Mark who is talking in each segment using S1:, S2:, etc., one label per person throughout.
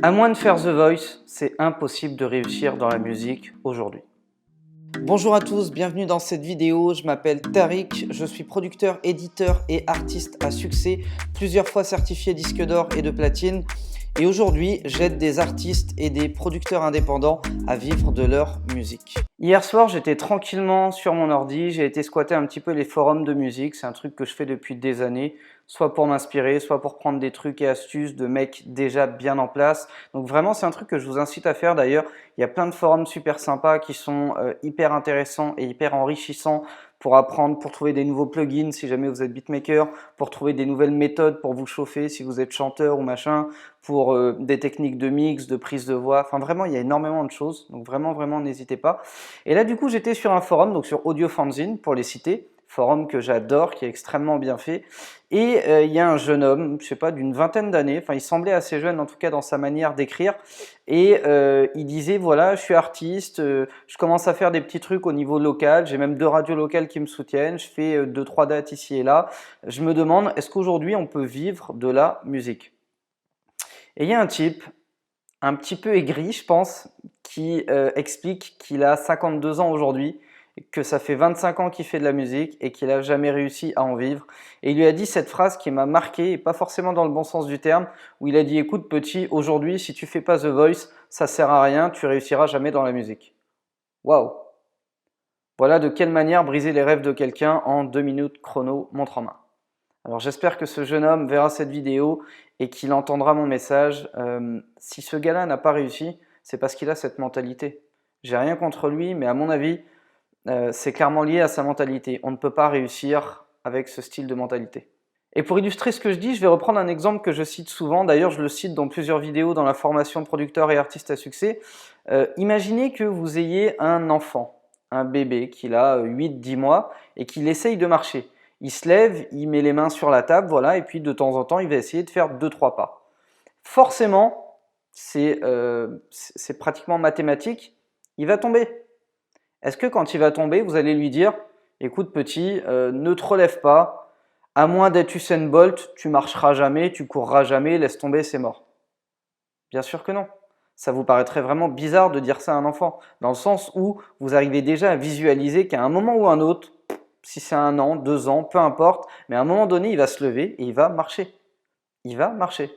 S1: À moins de faire The Voice, c'est impossible de réussir dans la musique aujourd'hui. Bonjour à tous, bienvenue dans cette vidéo. Je m'appelle Tariq, je suis producteur, éditeur et artiste à succès, plusieurs fois certifié disque d'or et de platine. Et aujourd'hui, j'aide des artistes et des producteurs indépendants à vivre de leur musique. Hier soir, j'étais tranquillement sur mon ordi, j'ai été squatter un petit peu les forums de musique. C'est un truc que je fais depuis des années, soit pour m'inspirer, soit pour prendre des trucs et astuces de mecs déjà bien en place. Donc vraiment, c'est un truc que je vous incite à faire. D'ailleurs, il y a plein de forums super sympas qui sont hyper intéressants et hyper enrichissants pour apprendre, pour trouver des nouveaux plugins si jamais vous êtes beatmaker, pour trouver des nouvelles méthodes pour vous chauffer si vous êtes chanteur ou machin, pour des techniques de mix, de prise de voix. Enfin vraiment, il y a énormément de choses. Donc vraiment, n'hésitez pas. Et là, du coup, j'étais sur un forum, donc sur Audio Fanzine pour les citer, forum que j'adore, qui est extrêmement bien fait. Et il y a un jeune homme, je sais pas, d'une vingtaine d'années, enfin il semblait assez jeune en tout cas dans sa manière d'écrire, et il disait voilà, je suis artiste, je commence à faire des petits trucs au niveau local, j'ai même 2 radios locales qui me soutiennent, je fais 2-3 dates ici et là, je me demande est-ce qu'aujourd'hui on peut vivre de la musique? Et il y a un type, un petit peu aigri je pense, qui explique qu'il a 52 ans aujourd'hui, que ça fait 25 ans qu'il fait de la musique et qu'il n'a jamais réussi à en vivre. Et il lui a dit cette phrase qui m'a marqué, et pas forcément dans le bon sens du terme, où il a dit écoute petit, aujourd'hui si tu fais pas The Voice, ça sert à rien, tu réussiras jamais dans la musique. Waouh! Voilà de quelle manière briser les rêves de quelqu'un en 2 minutes chrono, montre en main. Alors j'espère que ce jeune homme verra cette vidéo et qu'il entendra mon message. Si ce gars-là n'a pas réussi, c'est parce qu'il a cette mentalité. J'ai rien contre lui, mais à mon avis, c'est clairement lié à sa mentalité. On ne peut pas réussir avec ce style de mentalité. Et pour illustrer ce que je dis, je vais reprendre un exemple que je cite souvent. D'ailleurs, je le cite dans plusieurs vidéos dans la formation producteur et artiste à succès. Imaginez que vous ayez un enfant, un bébé qui a 8-10 mois et qu'il essaye de marcher. Il se lève, il met les mains sur la table, voilà, et puis de temps en temps, il va essayer de faire 2-3 pas. Forcément, c'est pratiquement mathématique, il va tomber. Est-ce que quand il va tomber, vous allez lui dire « Écoute petit, ne te relève pas, à moins d'être Usain Bolt, tu marcheras jamais, tu courras jamais, laisse tomber, c'est mort ». Bien sûr que non. Ça vous paraîtrait vraiment bizarre de dire ça à un enfant, dans le sens où vous arrivez déjà à visualiser qu'à un moment ou un autre, si c'est 1 an, 2 ans, peu importe, mais à un moment donné, il va se lever et il va marcher. Il va marcher.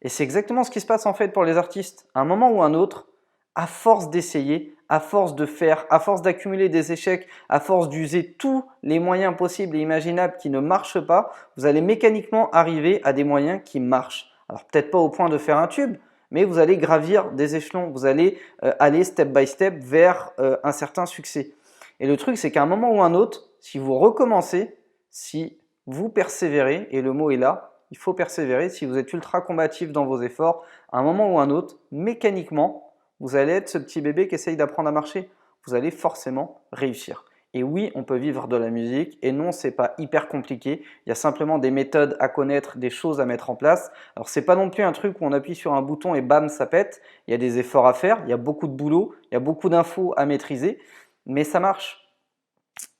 S1: Et c'est exactement ce qui se passe en fait pour les artistes. À un moment ou un autre, à force d'essayer, à force de faire, à force d'accumuler des échecs, à force d'user tous les moyens possibles et imaginables qui ne marchent pas, vous allez mécaniquement arriver à des moyens qui marchent. Alors peut-être pas au point de faire un tube, mais vous allez gravir des échelons, vous allez aller step by step vers un certain succès. Et le truc, c'est qu'à un moment ou un autre, si vous recommencez, si vous persévérez, et le mot est là, il faut persévérer, si vous êtes ultra combatif dans vos efforts, à un moment ou un autre, mécaniquement, vous allez être ce petit bébé qui essaye d'apprendre à marcher. Vous allez forcément réussir. Et oui, on peut vivre de la musique, et non, c'est pas hyper compliqué. Il y a simplement des méthodes à connaître, des choses à mettre en place. Alors, c'est pas non plus un truc où on appuie sur un bouton et bam, ça pète. Il y a des efforts à faire, il y a beaucoup de boulot, il y a beaucoup d'infos à maîtriser, mais ça marche.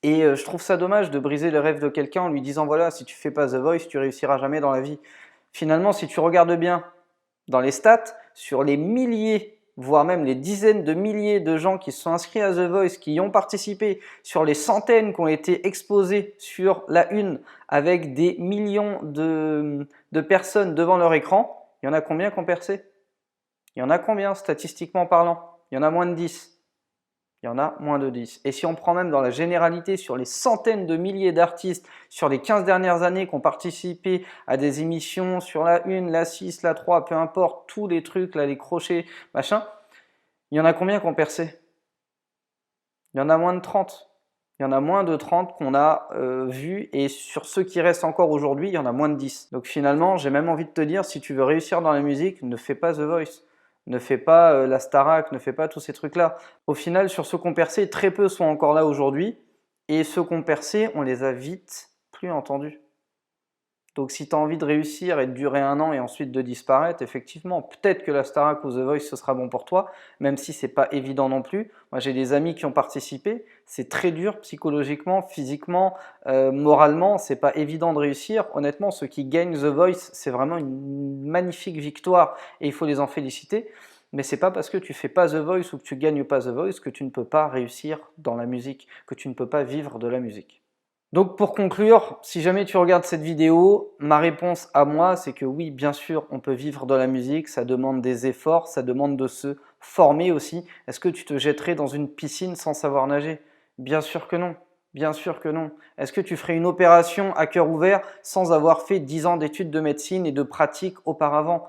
S1: Et je trouve ça dommage de briser le rêve de quelqu'un en lui disant voilà, si tu fais pas The Voice, tu réussiras jamais dans la vie. Finalement, si tu regardes bien dans les stats, sur les milliers, voire même les dizaines de milliers de gens qui se sont inscrits à The Voice, qui y ont participé, sur les centaines qui ont été exposées sur la une avec des millions de personnes devant leur écran, il y en a combien qui ont percé? Il y en a combien statistiquement parlant? Il y en a moins de 10. Il y en a moins de 10. Et si on prend même dans la généralité sur les centaines de milliers d'artistes sur les 15 dernières années qui ont participé à des émissions sur la 1, la 6, la 3, peu importe, tous les trucs, là, les crochets, machin, il y en a combien qui ont percé? Il y en a moins de 30. Il y en a moins de 30 qu'on a vu, et sur ceux qui restent encore aujourd'hui, il y en a moins de 10. Donc finalement, j'ai même envie de te dire, si tu veux réussir dans la musique, ne fais pas The Voice. Ne fais pas la Starac, ne fais pas tous ces trucs-là. Au final, sur ceux qui ont percé, très peu sont encore là aujourd'hui. Et ceux qui ont percé, on les a vite plus entendus. Donc si tu as envie de réussir et de durer 1 an et ensuite de disparaître, effectivement, peut-être que la Starac ou The Voice, ce sera bon pour toi, même si c'est pas évident non plus. Moi, j'ai des amis qui ont participé, c'est très dur psychologiquement, physiquement, moralement, c'est pas évident de réussir. Honnêtement, ceux qui gagnent The Voice, c'est vraiment une magnifique victoire et il faut les en féliciter. Mais c'est pas parce que tu fais pas The Voice ou que tu gagnes pas The Voice que tu ne peux pas réussir dans la musique, que tu ne peux pas vivre de la musique. Donc pour conclure, si jamais tu regardes cette vidéo, ma réponse à moi, c'est que oui, bien sûr, on peut vivre de la musique, ça demande des efforts, ça demande de se former aussi. Est-ce que tu te jetterais dans une piscine sans savoir nager? Bien sûr que non. Bien sûr que non. Est-ce que tu ferais une opération à cœur ouvert sans avoir fait 10 ans d'études de médecine et de pratique auparavant?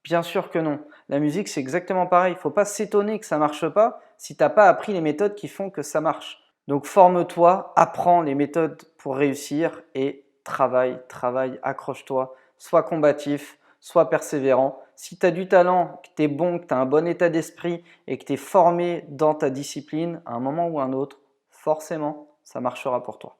S1: Bien sûr que non. La musique, c'est exactement pareil. Il ne faut pas s'étonner que ça ne marche pas si tu n'as pas appris les méthodes qui font que ça marche. Donc forme-toi, apprends les méthodes pour réussir et travaille, accroche-toi, sois combatif, sois persévérant. Si tu as du talent, que tu es bon, que tu as un bon état d'esprit et que tu es formé dans ta discipline, à un moment ou à un autre, forcément, ça marchera pour toi.